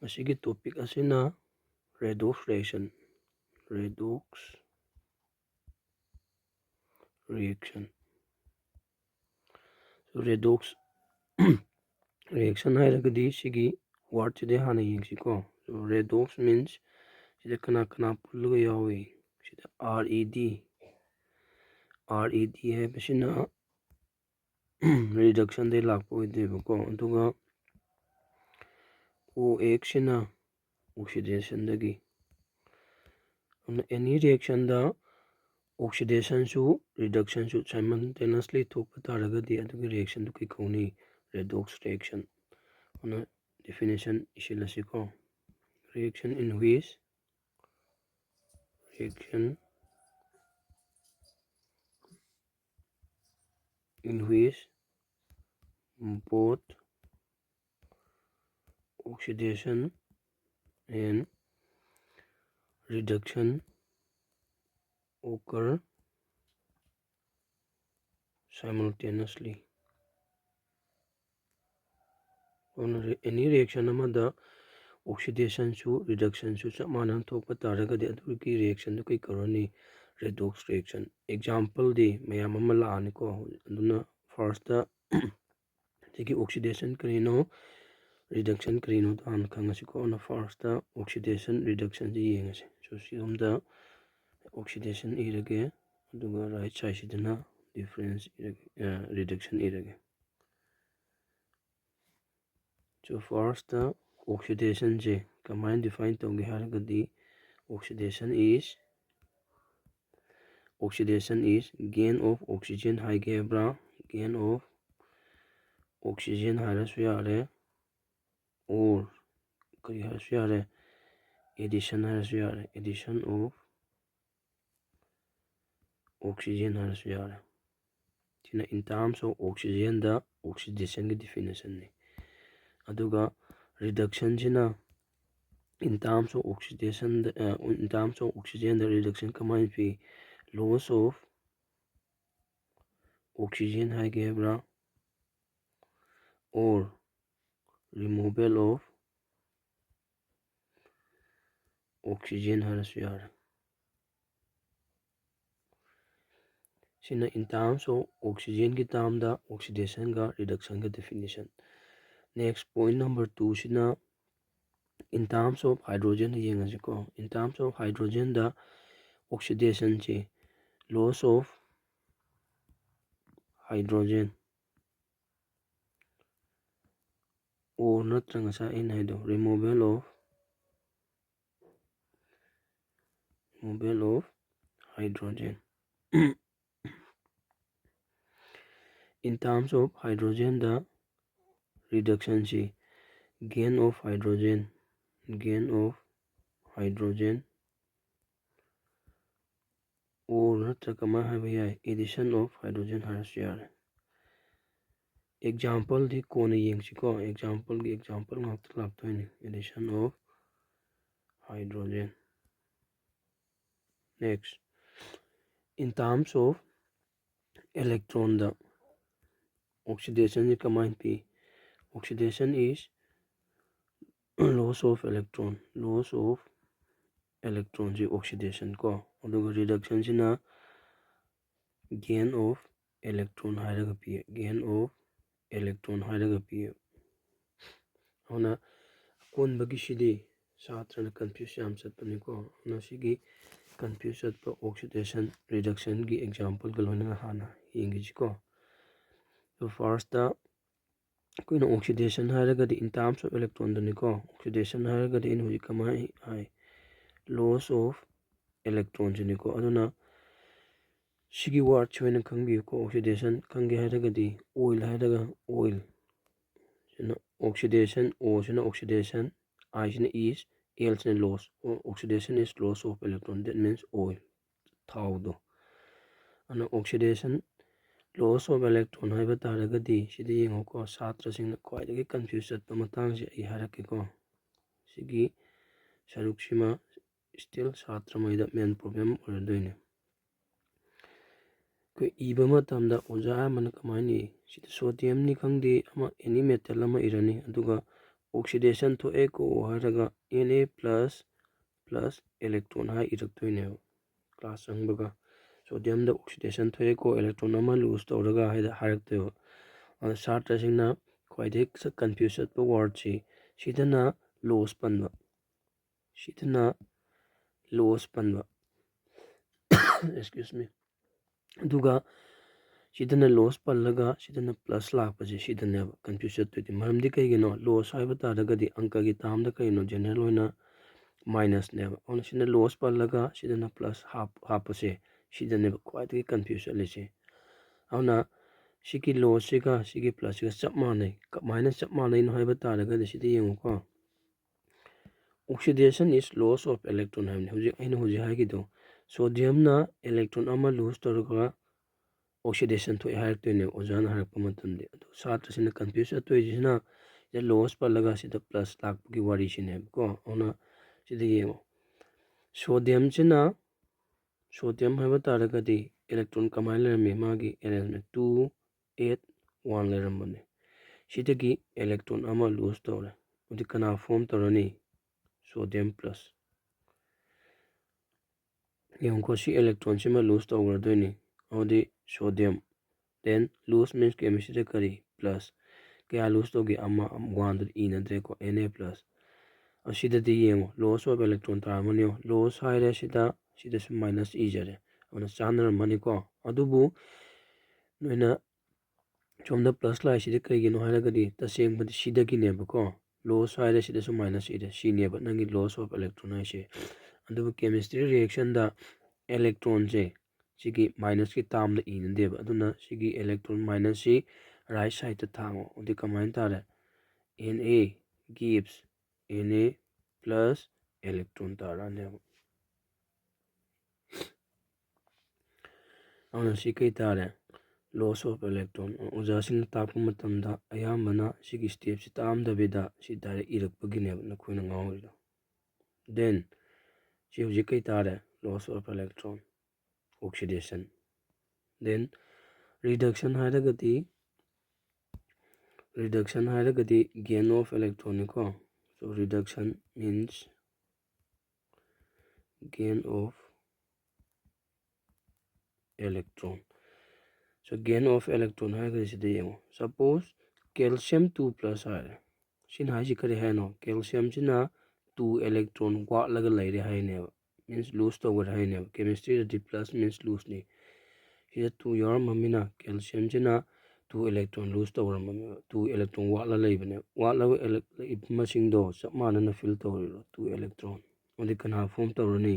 ꯑꯁꯤꯒꯤ ꯇꯣꯄꯤꯛ ꯑꯁꯤꯅ ꯔꯦꯗꯣꯛꯁ reaction ꯔꯦꯗꯣꯛꯁ reaction ꯍꯥꯏꯔꯒꯗꯤ ꯁꯤꯒꯤ ꯋꯥꯔꯗꯁꯤꯗꯤ ꯍꯥꯟꯅ ꯌꯦꯡꯁꯤꯀꯣ. ꯔꯦꯗꯣꯛꯁ ꯃꯤꯟꯁ ꯁꯤꯗ ꯀꯅꯥ ꯀꯅꯥ ꯄꯨꯜꯂꯒ ꯌꯥꯎꯏ. ꯁꯤꯗ RED ꯍꯥꯏꯕꯁꯤꯅ ꯔꯤꯗꯛꯁꯟꯗꯒꯤ ꯂꯥꯛꯄ ꯑꯣꯏꯗꯣꯏꯕꯀꯣ. ꯑꯗꯨꯒ OX ꯁꯤꯅ ꯑꯣꯛꯁꯤꯗꯦꯁꯟꯗꯒꯤ. ꯑꯦꯅꯤ ꯔꯤꯑꯦꯛꯁꯟꯗ ꯑꯣꯛꯁꯤꯗꯦꯁꯟꯁꯨ ꯔꯤꯗꯛꯁꯟꯁꯨ ꯁꯥꯏꯃꯜꯇꯦꯅꯁꯂꯤ ꯊꯣꯛꯄ ꯇꯥꯔꯒꯗꯤ ꯑꯗꯨꯒꯤ ꯔꯤꯑꯦꯛꯁꯟꯗꯨ ꯀꯩ ꯀꯧꯅꯤ? ꯔꯦꯗꯣꯛꯁ ꯔꯤꯑꯦꯛꯁꯟ. ꯑꯗꯨꯅ definition ꯏꯁꯤꯜꯂꯁꯤꯀꯣ. reaction in which both oxidation and reduction occur simultaneously. Any reaction amada oxidation su reduction su chap manana thokpa taragadi adugi reaction du kai karani? Redox reaction. Example di mayam ama laani ko. Aduna first da sigi oxidation karino reduction karino da han khangasi ko. Na first da oxidation reduction di yengase. So sigum da oxidation irage aduga right side sidana difference reduction irage. So first the oxidation je combine define tauge haragadi oxidation is gain of oxygen haigebra gain of oxygen harasu yare or kari harasu yare addition harasu yare addition of oxygen harasu yare. In terms of oxygen the oxidation ki definition ni. Aduga reduction jina in terms of oxidation in terms of oxygen the reduction combine fi loss of oxygen haigebra or removal of oxygen harasu yare. Sina in terms of oxygen ki term da oxidation ga reduction ga definition. Next point number 2 sina in terms of hydrogen yengasiko. In terms of hydrogen da oxidation che loss of hydrogen or natrangasa in hydro removal of hydrogen. In terms of hydrogen the reduction che gain of hydrogen or natragama hai addition of hydrogen harasu yare. Example di kona yengsiko. Example ngakta laptoini addition of hydrogen. Next in terms of electron the oxidation is combined p. Oxidation is loss of electron is oxidation ko. Aduga reduction sina gain of electron hairaga p. Hona kon bagi shidi satra confuse yam satpani ko. Na sigi confuse satpa oxidation reduction gi example galona hana yengi ko. So first da kuina oxidation hairagadi in terms of electron dani ko. Oxidation hairagadi in huji kamai hai loss of electrons ni ko. Aduna sigi word choina khangi ko. Oxidation khangi hairagadi oil hairaga oil. Oxidation O sina oxidation I sina is L sina loss. Oxidation is loss of electron. That means oil. Thau do. And oxidation loss of electron haiba taragadi sidi yengo ko satra singna khwaidagi confuse chatpa matang se ai harake ko. Sigi saruksima still satra maida main problem oradoine. Ko iba matamda oja mana kamaini sida sodium ni khangdi ama any metal ama irani aduga oxidation thoe ko haraga Na plus electron ha iraktoine class angbaga sodium da oxidation thoe ko electron ama lose tawraga harakte sartre singna khwaide confuse atpa word sidana loss panba excuse me duga sidana loss pallaga sidana plus lakpase sidana confuse attoidi maramdi kaigino loss haiba taragadi anka gi tamda kaino general oina minus neba on sidana loss pallaga sidana plus hapase sidana khwaide confuse alise auna siki loss siga siki plus siga chap manai minus chap manai no haiba taragadi sidi yengo ko oxidation is loss of electron hamne hoji haigido sodium na electron ama lose tawraga oxidation to haraktoine ozana harakpa matamde ado satra sina confuse atoijina ya loss pallaga sida plus lakpagi wari sine ko ona sida yengo sodium haiba taragadi electron kamai lerame magi element 2 8 1 lerambane sidagi electron ama lose tawre udi kana form tawrani sodium plus yengo si electron sima lose tawgradoini odi sodium then lose means chemistry kari plus kaya lose togi ama 1 inadre ko Na plus asida di yengo loss of electron tarmanio loss haire sida su minus ijare ona chanar mani ko adubu noina chomda plus lai sida kaigino hairagadi taseng badi sida ki neba ko loss haire sida su minus ide si neba nangi loss of electron haise adubu chemistry reaction da electron je sigi minus ki tamda inadeba aduna sigi electron minus si right side ta thango udi kamain tare Na gives Na plus electron tara neba auna si kai tare loss of electron ojasing tapu matamda ayambana sigi step si tamda beda si direct irakpagi neba nakoina ngawrido then si hoji kai tare loss of electron oxidation then reduction hairagadi gain of electron ko so reduction means gain of electron so gain of electron hairagadi sida yengo suppose calcium 2 plus haire sin haisi kari haino calcium sina 2 electron watlaga laire haineba means lose tawgar haineba chemistry da plus means lose ni here 2 yor mamina calcium sina 2 electron lose tawgar mamina 2 electron watla laibane watla masing do sapmana na fill tawriro 2 electron odi kana form tawrani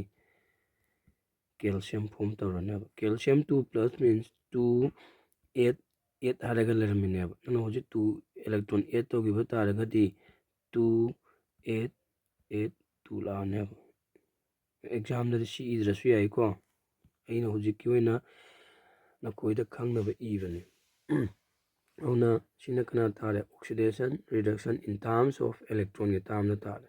calcium form tawraneba calcium 2 plus means 2 8 8 haraga lermineba nana hoji 2 electron 8 togiba taragadi 2 8 8 2 laaneba exam da si idrasu yai ko aina hoji kiwena na koida khangnaba ibane auna sina kana tare oxidation reduction in terms of electron ge tamna tare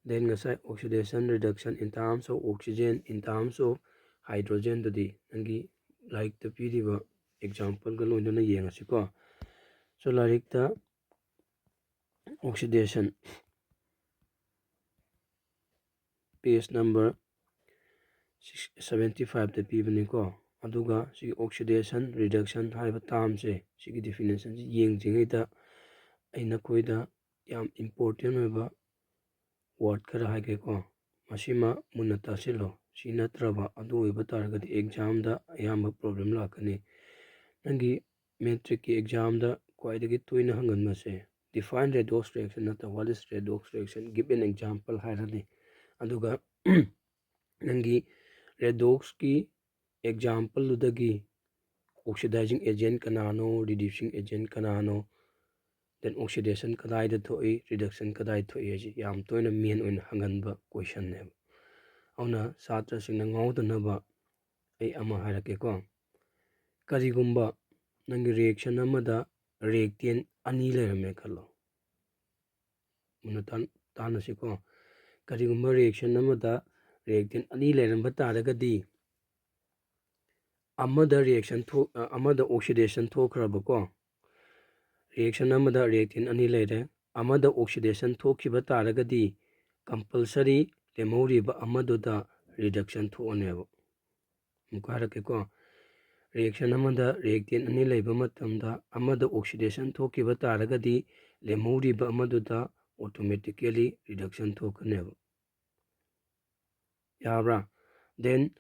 then ngasai oxidation reduction in terms of oxygen in terms of hydrogen dadi nangi like the piriba example ga loina na yengasi ko so like the oxidation page number 75 da pibani ko aduga si oxidation reduction haiba term se sigi definition si yengjingaita aina koida yam important oiba word kara haige ko masima munna tasilo si natraba adu oiba taragadi exam da ayamba problem lakani nangi metric ki exam da kwaidagi toina hangan mase define redox reaction nata what is redox reaction give an example hairani aduga nangi redox ki example ludagi oxidizing agent kanano reducing agent kanano then oxidation kadai da thoi reduction kadai thoi ji yam toina main oina hanganba question ne auna satra singna ngawdanaba ai ama harake ko karigumba nangi reaction amada reactant ani lerame khalo munatan tanasi ko karigumba reaction amada reactant ani leramba taragadi amada reaction amada oxidation thokraba ko reaction amada reactant ani lere amada oxidation thokhiba taragadi compulsory lemhoriba amaduda reduction thoneba mukarake ko reaction amada reactant ani leiba matamda amada oxidation thokhiba taragadi lemhoriba amaduda automatically reduction thokaneba yabra then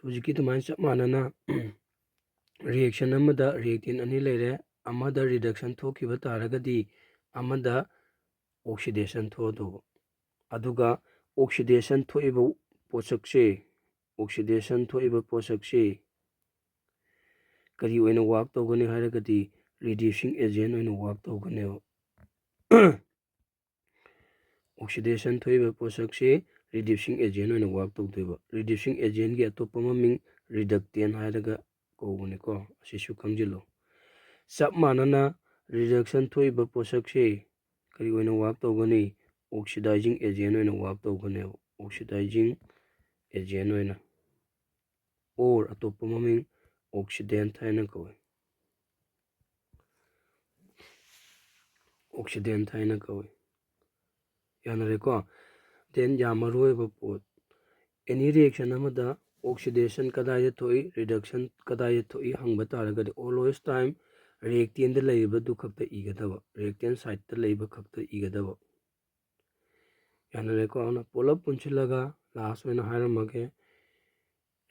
hujiki tumai chap manana reaction amada reactant ani leire amada reduction thokhiba taragadi amada oxidation thodo aduga oxidation thoiba posakse oxidation thoiba posakse kari oina work togani haragadi reducing agent oina work togane oxidation thoiba posakse reducing agent oina work togdeba reducing agent gi atopa maming reductant haraga kogane ko asisu kangjilo chap manana reduction thoiba posakse kari oina work togani oxidizing agent oina work togane oxidizing agent oina or atopa maming oxidant haina ko oxidant haina ko yanare ko then yamaroi pot any reaction amada oxidation kadaya thoi reduction kadaya thoi hangba taragadi always time reactant leiba du khakta igadaba reactant side ta leiba khakta igadaba yanare ko ana polap punchilaga last oina haramage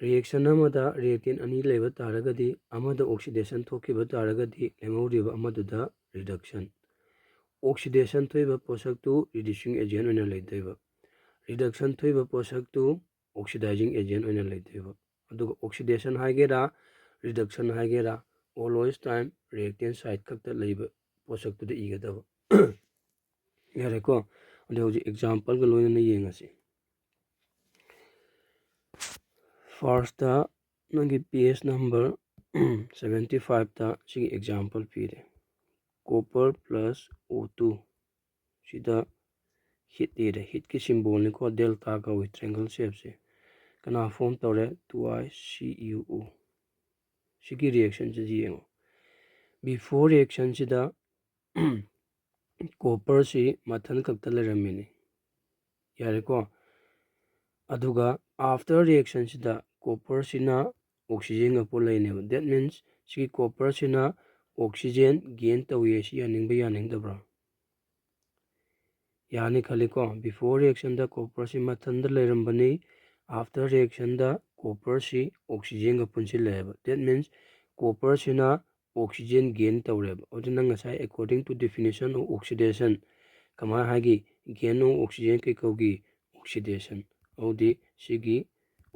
reaction amada reactant ani leiba taragadi amada oxidation thokhiba taragadi lemhoriba amaduda reduction oxidation thoiba posak tu reducing agent oina leideba reduction thoiba posak tu oxidizing agent oina leideba aduga oxidation haigera reduction haigera always time reactant side khakta leiba posak tu da igadaba yare ko ade hoji example ga loina yengasi first ta nangi page number 75 ta sigi example pire copper plus O2 sida hit ire hit ki symbol ni ko delta ka with triangle shape se kana form tore 2ICuO sigi reaction se yengo before reaction sida copper si mathan kakta leramini yare ko aduga after reaction sida copper sina oxygen ga polai ne that means sigi copper sina oxygen gain tawiye si yaningba yaningdabra yani khaliko before reaction da copper si mathanda leirambani after reaction da copper si oxygen ga punchileba that means copper sina oxygen gain tawreba odina ngasai according to definition of oxidation kama hagi gain of oxygen kai kogi oxidation odi sigi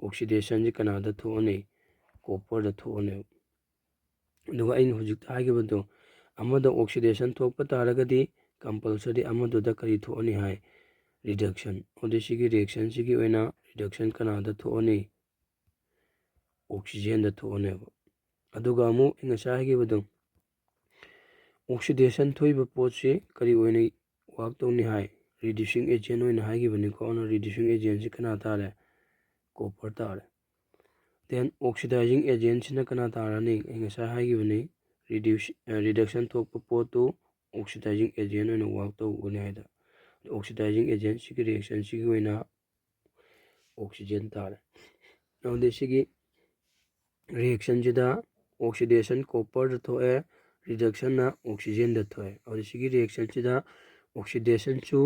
oxidation ji kanada thone copper da thone duga ain hujik hagibado amada oxidation thokpa taragadi compulsory amadu da kari thoni hai reduction odi sigi reaction sigi oina reduction kanada thoni oxygen da thone aduga amu ingasa hagibado oxidation thoiba potse kari oina work toni hai reducing agent oina hagibani ko ona reducing agent si kana tare copper tare then oxidizing agent sina kana tarani ingasa hagibani reduction thokpa potu oxidizing agent oina work togani haida oxidizing agent sigi reaction sigi oina oxygen tare node sigi reaction jida oxidation copper da thoe reduction na oxygen da thoe aur sigi reaction jida oxidation chu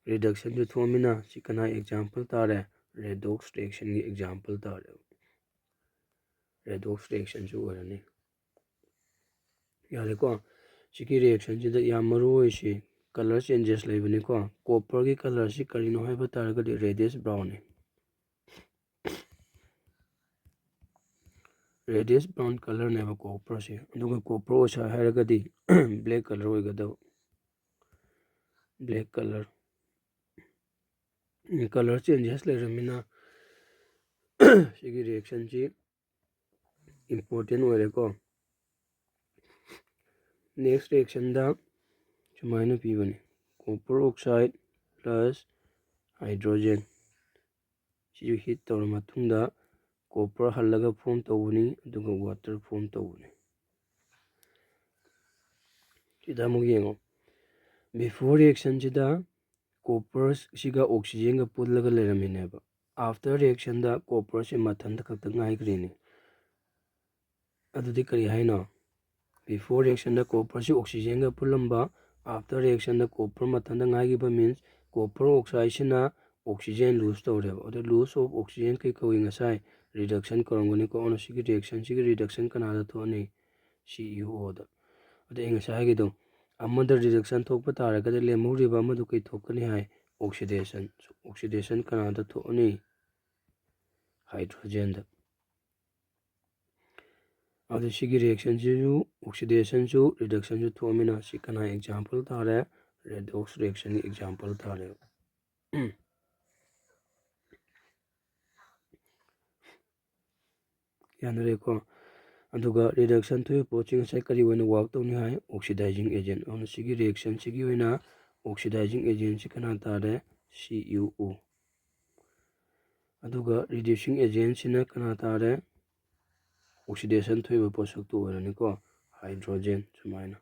reduction ju thomina sikana example tare redox reaction gi example tare redox reaction chu orani yare ko sigi reaction jida yamaru oisi color changes leibani ko copper gi color si karino haiba taragadi reddish brown ne reddish brown color neba copper se aduga copper osa haragadi black color oigada black color changes leramina sigi reaction ji important oire ko next reaction da sumaina pibani copper oxide plus hydrogen si heat tawra matungda copper halaga form tawuni aduga water form tawuni sida mu yengo before ꯔꯤꯑꯦꯛꯁꯟꯁꯤꯗ ꯀꯣꯄꯔꯁꯤꯒ ꯑꯣꯛꯁꯤꯖꯦꯟꯒ ꯄꯨꯜꯂꯒ ꯂꯩꯔꯝꯃꯤꯅꯦꯕ. After ꯔꯤꯑꯦꯛꯁꯟꯗ ꯀꯣꯄꯔꯁꯤ ꯃꯊꯟꯇ ꯈꯛꯇ ꯉꯥꯏꯈ꯭ꯔꯤꯅꯤ. ꯑꯗꯨꯗꯤ ꯀꯔꯤ ꯍꯥꯏꯅꯣ? ꯕꯤꯐꯣꯔ ꯔꯤꯑꯦꯛꯁꯟꯗ ꯀꯣꯄꯔꯁꯤ ꯑꯣꯛꯁꯤꯖꯦꯟꯒ ꯄꯨꯜꯂꯝꯕ, ꯑꯥꯐꯇꯔ ꯔꯤꯑꯦꯛꯁꯟꯗ ꯀꯣꯄꯔ ꯃꯊꯟꯇ ꯉꯥꯏꯈꯤꯕ ꯃꯤꯟꯁ ꯀꯣꯄꯔ ꯑꯣꯛꯁꯥꯏꯗꯁꯤꯅ ꯑꯣꯛꯁꯤꯖꯦꯟ ꯂꯨꯖ ꯇꯧꯔꯦꯕ. ꯑꯗꯨ ꯂꯨꯖ ꯑꯣꯐ ꯑꯣꯛꯁꯤꯖꯦꯟ ꯀꯩ ꯀꯧꯏ? ꯉꯁꯥꯏ ꯔꯤꯗꯛꯁꯟ ꯀꯧꯔꯝꯒꯅꯤꯀꯣ. ꯑꯗꯨꯅ ꯁꯤꯒꯤ ꯔꯤꯑꯦꯛꯁꯟꯁꯤꯒꯤ ꯔꯤꯗꯛꯁꯟ ꯀꯅꯥꯗ ꯊꯣꯛꯑꯅꯤ? CuOꯗ. ꯑꯗꯨ ꯑꯩ ꯉꯁꯥꯏ ꯍꯥꯏꯒꯤꯗꯣ ꯑꯃꯗ ꯔꯤꯗꯛꯁꯟ ꯊꯣꯛꯄ ꯇꯥꯔꯒꯗꯤ ꯂꯦꯝꯍꯧꯔꯤꯕ ꯑꯃꯗꯨ ꯀꯩ ꯊꯣꯛꯀꯅꯤ ꯍꯥꯏ? ꯑꯣꯛꯁꯤꯗꯦꯁꯟ. ꯑꯣꯛꯁꯤꯗꯦꯁꯟ ꯀꯅꯥꯗ ꯊꯣꯛꯑꯅꯤ? हाइड्रोजन अब सिगी रिएक्शन ऑक्सीडेशन रिडक्शन थोमिना सिकना एग्जांपल तारे रेडॉक्स रिएक्शन एग्जांपल तारे यानरेको अदुगा रिडक्शन थोय पोचिंग से करी वना वर्क तोनी हाय ऑक्सीडाइजिंग एजेंट और सिगी रिएक्शन सिगी वना ऑक्सीडाइजिंग एजेंट सिकना तारे CuO अदुगा रिड्यूसिंग एजेंट सिना कना तारे ऑक्सीडेशन थोय पोषक तो वरनिको हाइड्रोजन सुमाइना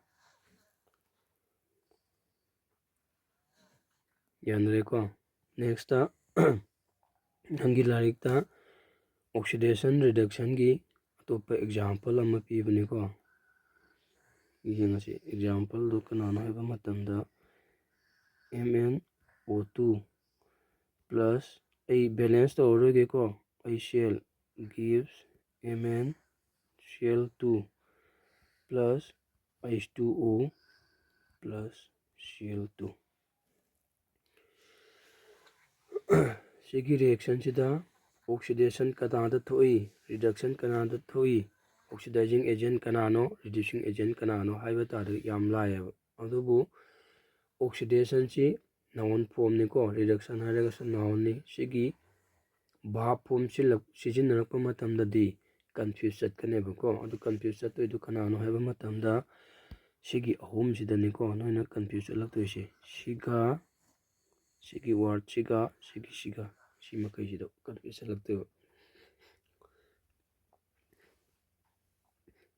यानरेको नेक्स्ट नंगी लारिकता ऑक्सीडेशन रिडक्शन की अतोप एग्जांपल अमा पीबनिको यंगसे एग्जांपल दो कनाना है मतंदा MnO2 प्लस ए बैलेंस तौरगे को ए शेल gives MnCl2 plus H2O plus Cl2 सिगी रिएक्शन सिदा ऑक्सीडेशन कनादा थोई रिडक्शन कनादा थोई ऑक्सीडाइजिंग एजेंट कनानो रिड्यूसिंग एजेंट कनानो हाइबा तारे याम लायब अदुबु ऑक्सीडेशन सी नाउन फॉर्म निको रिडक्शन हाइरगस नाउन नि सिगी भाप फॉर्म सिजिनरप मतमददी कंफ्यूज चटकनेबको अदु कंफ्यूज चतोइदु कनानो हाइबा मतमदा सिगी अहुम सिदनिको नोइना कंफ्यूज चलक्तोइसे सिगा सिगी वर्ड सिगा सिगा सी मकैसिदो कंफ्यूज चलक्तोइबो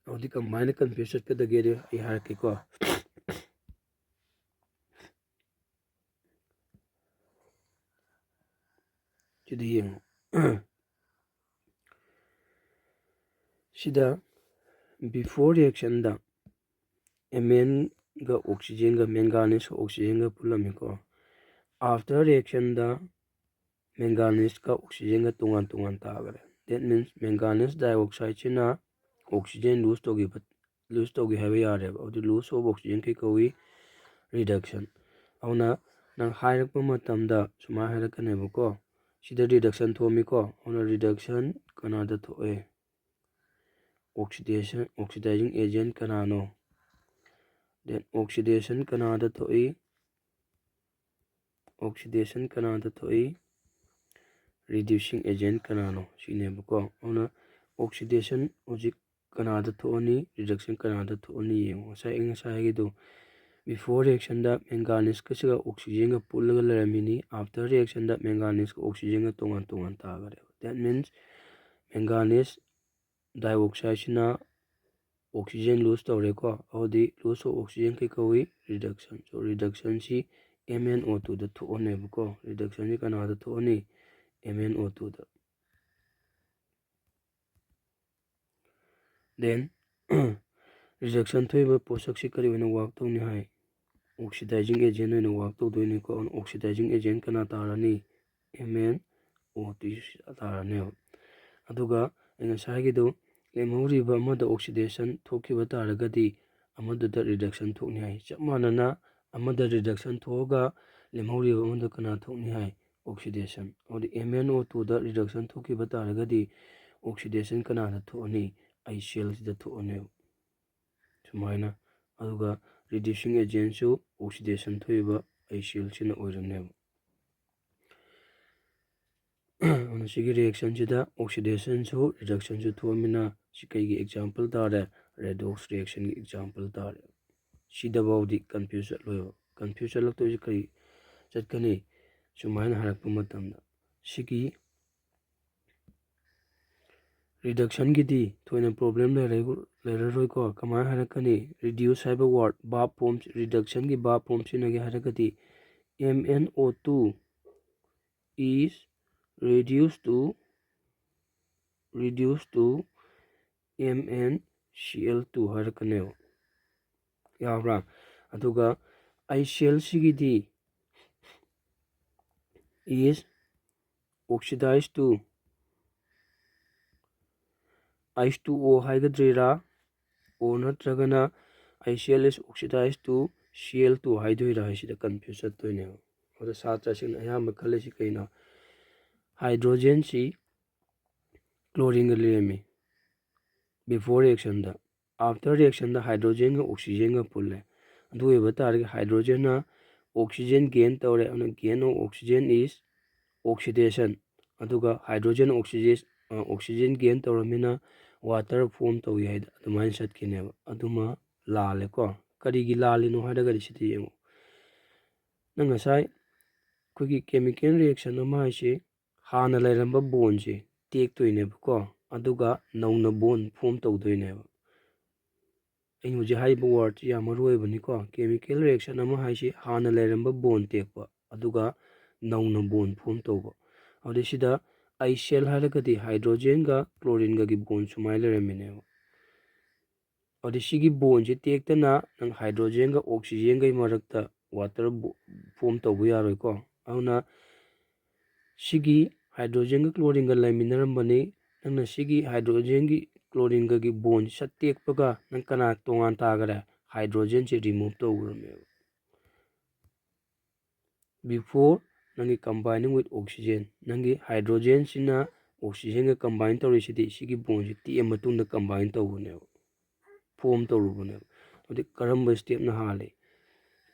अदि कमाइन कंफ्यूज चटकदगेदे आई हारकेको सिदा येंगो सिदा बिफोर रिएक्शन दा Mn ga oxygen ga manganese oxygen ga pulamiko after reaction da manganese ka oxygen ga tungan tagare that means manganese dioxide china oxygen lose togi have yare the loss of oxygen ke kawi reduction auna nang hairak matamda suma hairakane ko sida reduction thomiko auna reduction kanada thoe oxidizing agent kanano then oxidation kanada thoi reducing agent kanano sinebko ona oxidation ojik kanada thoni reduction kanada thoni yengo sai gido before reaction da manganese ka siga oxygen ga pullaga laramini after reaction da manganese ka oxygen ga tongan tagare that means manganese dioxide sina oxygen lose tawreko audi loss of oxygen ke kawi reduction so reduction si MnO2 da thoonebko reduction ni kanada thoni MnO2 da then reduction thoiba posak si kari wena work tawni hai oxidizing agent wena work tawdoini ko oxidizing agent kana tarani MnO2 tarani aduga enga sagido lemhoriba amada oxidation thokiba taragadi amada da reduction thokni hai chamanana amada reduction thoga lemhoriba amada kana thokni hai oxidation odi MnO2 da reduction thokiba taragadi oxidation kana da thoni ICL da thoni sumaina aduga reducing agent su oxidation thoiba ICL sina oirane on sigi reaction sida oxidation su reduction su thomina sikai gi example tare redox reaction gi example tare sida bawdi confuse lak to kai chatkani sumaina harakpa matamda sigi ꯔꯤꯗꯛꯁꯟꯒꯤꯗꯤ ꯊꯣꯏꯅ problem ꯂꯩꯔꯔꯣꯏꯀꯣ ꯀꯃꯥꯏꯅ ꯍꯥꯏꯔꯛꯀꯅꯤ reduce ꯍꯥꯏꯕ ꯋꯥꯔꯗ verb form ꯔꯤꯗꯛꯁꯟꯒꯤ verb form ꯁꯤꯖꯤꯟꯅꯒꯦ ꯍꯥꯏꯔꯒꯗꯤ MnO2 is reduced to MnCl2 ꯍꯥꯏꯔꯛꯀꯅꯦꯕ ꯌꯥꯕ꯭ꯔꯥ ꯑꯗꯨꯒ ICl ꯁꯤꯒꯤꯗꯤ is oxidized to H2O 하이드리라 O नत्रगना ICl is oxidized to Cl2 하이드리라 하시다 confuse चतोइने और छात्रसिंग अयाम खलेसि कइना हाइड्रोजन सी क्लोरीन ग लेमी बिफोर रिएक्शन दा आफ्टर रिएक्शन दा हाइड्रोजन ग ऑक्सीजन ग पुल्ले अदु एबा तार हाइड्रोजन ना ऑक्सीजन गेन तौरे an gain of oxygen is oxidation अदुगा हाइड्रोजन ऑक्सीजन गेन तौरमिना वाटर फॉर्म तौई है अदुमाइन सटकिनेबा अदुमा लालेको करिगी लालिनो हादगरि सिति येंगो नंग ngасai कोगी केमिकल रिएक्शन अमा हाइसे हाना लेरंबा बोन से टेक तोइनेबको अदुगा नौना बोन फॉर्म तौदोइनेबा अइ हुजे हाइबो वर्ड या मरोइबनिको केमिकल रिएक्शन अमा हाइसे हाना लेरंबा बोन टेकपा अदुगा नौना बोन फॉर्म तौबा अदसिदा ICl हारगदि हाइड्रोजन गा क्लोरीन गा गी बोन सुमाइ लेरमिनेबा अदसिगी बोन से टेकतना नंग हाइड्रोजन गा ऑक्सीजन गा मरकता वाटर फॉर्म तौबा यारोइको अउना सिगी हाइड्रोजन गा क्लोरीन गा लेमिनरमबनी नंगना सिगी हाइड्रोजन गी क्लोरीन गा गी बोन सट टेकपगा नंग कना तोंगान तागरे हाइड्रोजन से रिमूव तौरमेबा बिफोर नंगी कंबाइनिंग विथ ऑक्सीजन नंगी हाइड्रोजन सिना ऑक्सीजन का कंबाइन तौरिसिदि सिगी बोन से टी मतुंग कंबाइन तौबनेबा फॉर्म तौरुबनेबा अदि करम स्टेप ना हाले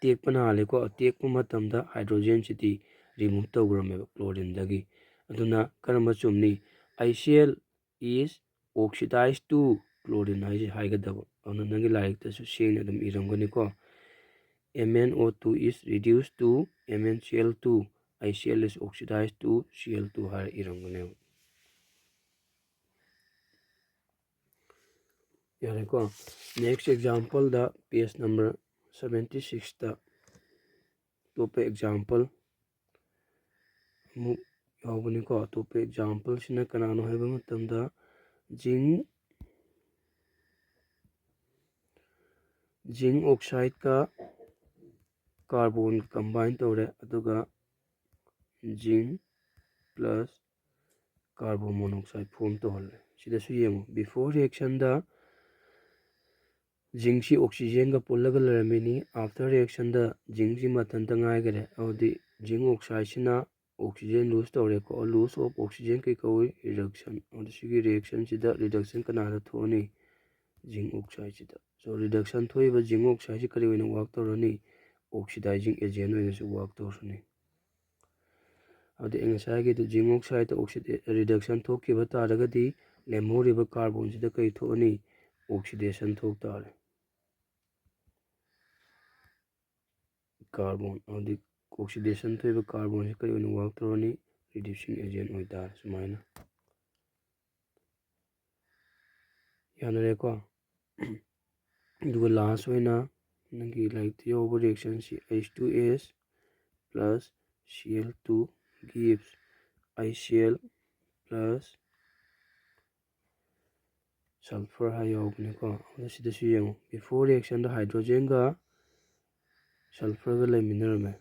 टेकपना हाले को टेकप मतमदा हाइड्रोजन सिटी रिमूव तौरमेबा क्लोरीन दगी अदुना करम चुमनी ICl is oxidized to chlorine हाइगदबा अदुना नंगी लाइक तसु सेंग अदम इरमगनी को MnO2 is reduced to MnCl2 ICl is oxidized to Cl2 हार इरमगने यारे को नेक्स्ट एग्जांपल दा पेज नंबर 76 दा टॉप एग्जांपल मु यावबनी को टॉप एग्जांपल सिना कनानो हैबा मतमदा जिंक ऑक्साइड का कार्बन कंबाइन तौरे अदुगा zinc plus carbon monoxide form तौहले सिदसु येंगो बिफोर रिएक्शन दा जिंक सी ऑक्सीजन का पुल्लगा लरमिनी आफ्टर रिएक्शन दा जिंक सी मतन तंगाइगरे अवदि जिंक ऑक्साइड सिना ऑक्सीजन लूज तौरे को लूज ऑफ ऑक्सीजन के कोई रिडक्शन और सिगी रिएक्शन सिदा रिडक्शन कनादा थोनी जिंक ऑक्साइड सिदा सो रिडक्शन थोइबा जिंक ऑक्साइड सि करि ओइना वर्क तौरनी ऑक्सीडाइजिंग एजेंट ओइनासु वर्क तौरसुनी अदि एंगसाइगे द जिंक ऑक्साइड रिडक्शन थोकिबा तारगदि लेमोरिबा कार्बन सिदा कई थोनी ऑक्सीडेशन थोक तारे कार्बन अदि ऑक्सीडेशन थोइबा कार्बन से कई ओइना वर्क तौरनी रिड्यूसिंग एजेंट ओइ तार सुमाइना यानरेको दुगा लास्ट ओइना नंगी लाइक योबो रिएक्शन सी H2S plus Cl2 gives ICl plus sulfur हाई योबनिको सिदसु येंगो बिफोर रिएक्शन द हाइड्रोजन का सल्फर का लेमिनरमे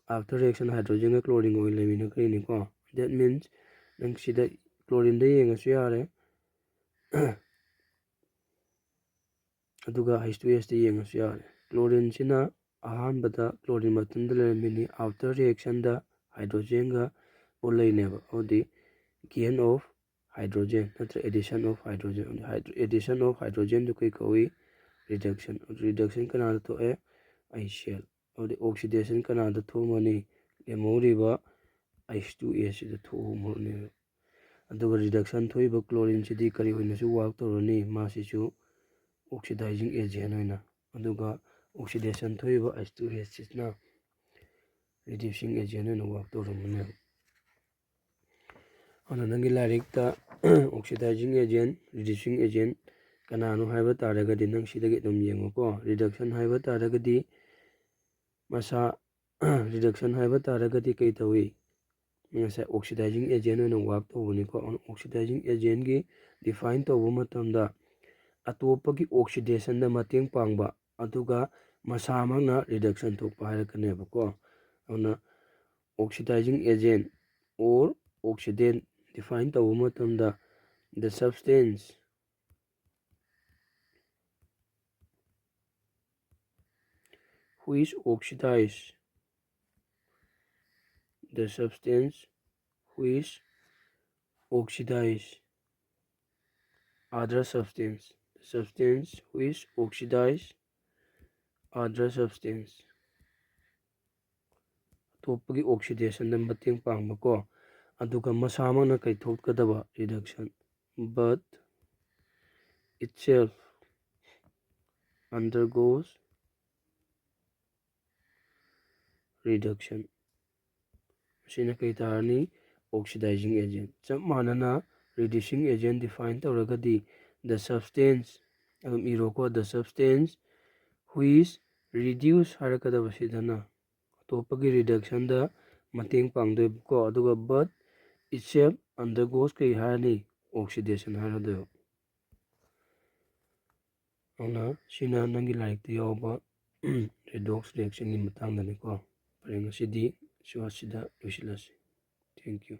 आफ्टर रिएक्शन हाइड्रोजन का क्लोरीन ओइ लेमिनरकरिनिको दैट मीन्स नंग सिदा क्लोरीन द येंगसु यारे अदुगा H2S द येंगसु यारे क्लोरीन सिना अहानबदा क्लोरीन मतुंद लेमिनी आफ्टर रिएक्शन द हाइड्रोजन का पुल्लैनेबा ओदि गेन ऑफ हाइड्रोजन नत्र addition of hydrogen addition of hydrogen जो कई कोई रिडक्शन कनादा तो ए ICl और ऑक्सीडेशन कनादा थो मनी लेमोरिबा H2S सिदा थो मोने अदुगा रिडक्शन थोइबा क्लोरीन सिदी करि होइनसु work तौरनी मासिसु oxidising agent होइना अदुगा oxidation थोइबा H2S सिना रिड्यूसिंग एजेंट होइना वर्क तौरमने अना नंगी लाइक ता ꯑꯣꯛꯁꯤꯗꯥꯏꯖꯤꯡ ꯑꯦꯖꯦꯟ, ꯔꯤꯗ꯭ꯌꯨꯁꯤꯡ ꯑꯦꯖꯦꯟ ꯀꯅꯥꯅꯣ ꯍꯥꯏꯕ ꯇꯥꯔꯒꯗꯤ ꯅꯪ ꯁꯤꯗꯒꯤ ꯑꯗꯨꯝ ꯌꯦꯡꯉꯨꯀꯣ. ꯔꯤꯗꯛꯁꯟ ꯍꯥꯏꯕ ꯇꯥꯔꯒꯗꯤ ꯔꯤꯗꯛꯁꯟ ꯍꯥꯏꯕ ꯇꯥꯔꯒꯗꯤ ꯀꯩ ꯇꯧꯏ? ꯉꯁꯥꯏ ꯑꯣꯛꯁꯤꯗꯥꯏꯖꯤꯡ ꯑꯦꯖꯦꯟ ꯑꯣꯏꯅ ꯋꯥꯔꯛ ꯇꯧꯕꯅꯤꯀꯣ. ꯑꯣꯛꯁꯤꯗꯥꯏꯖꯤꯡ ꯑꯦꯖꯦꯟꯒꯤ ꯗꯤꯐꯥꯏꯟ ꯇꯧꯕ ꯃꯇꯝꯗ ꯑꯇꯣꯞꯄꯒꯤ ꯑꯣꯛꯁꯤꯗꯦꯁꯟꯗ ꯃꯇꯦꯡ ꯄꯥꯡꯕ ꯑꯗꯨꯒ ꯃꯁꯥꯃꯛꯅ ꯔꯤꯗꯛꯁꯟ ꯊꯣꯛꯄ ꯍꯥꯏꯔꯛꯀꯅꯦꯕꯀꯣ. ꯑꯗꯨꯅ oxidizing agent or oxidant define tꯧꯕ matanda the substance which oxidize the substance which oxidize other substance the substance which oxidize other substance ꯑꯇꯣꯞꯄꯒꯤ oxidation ꯃꯇꯦꯡ ꯄꯥꯡꯕꯀꯣ ꯑꯗꯨꯒ ꯃꯁꯥꯃꯛꯅ ꯀꯩꯊꯣꯛꯀꯗꯕ reduction but itself undergoes reduction ꯁꯤꯅ ꯀꯩ ꯇꯥꯔꯅꯤ oxidizing agent ꯆꯞ ꯃꯥꯟꯅꯅ reducing agent define ꯇꯧꯔꯒꯗꯤ the substance ꯑꯗꯨꯝ ꯏꯔꯣꯀꯣ the substance which reduce ꯍꯥꯏꯔꯛꯀꯗꯕꯁꯤꯗꯅ ꯑꯇꯣꯞꯄꯒꯤ reductionꯗ ꯃꯇꯦꯡ ꯄꯥꯡꯗꯣꯏꯕꯀꯣ ꯑꯗꯨꯒ but itself undergoes ꯀꯩ ꯍꯥꯏꯔꯅꯤ oxidation ꯍꯥꯏꯔꯗꯣꯏꯕ ꯑꯗꯨꯅ ꯁꯤꯅ ꯅꯪꯒꯤ ꯂꯥꯏꯔꯤꯛꯇ ꯌꯥꯎꯕ redox reactionꯒꯤ ꯃꯇꯥꯡꯗꯅꯤꯀꯣ ꯐꯔꯦ ꯉꯁꯤꯗꯤ ꯁꯤꯗ ꯂꯣꯏꯁꯤꯜꯂꯁꯤ ꯊꯦꯡꯛ ꯌꯨ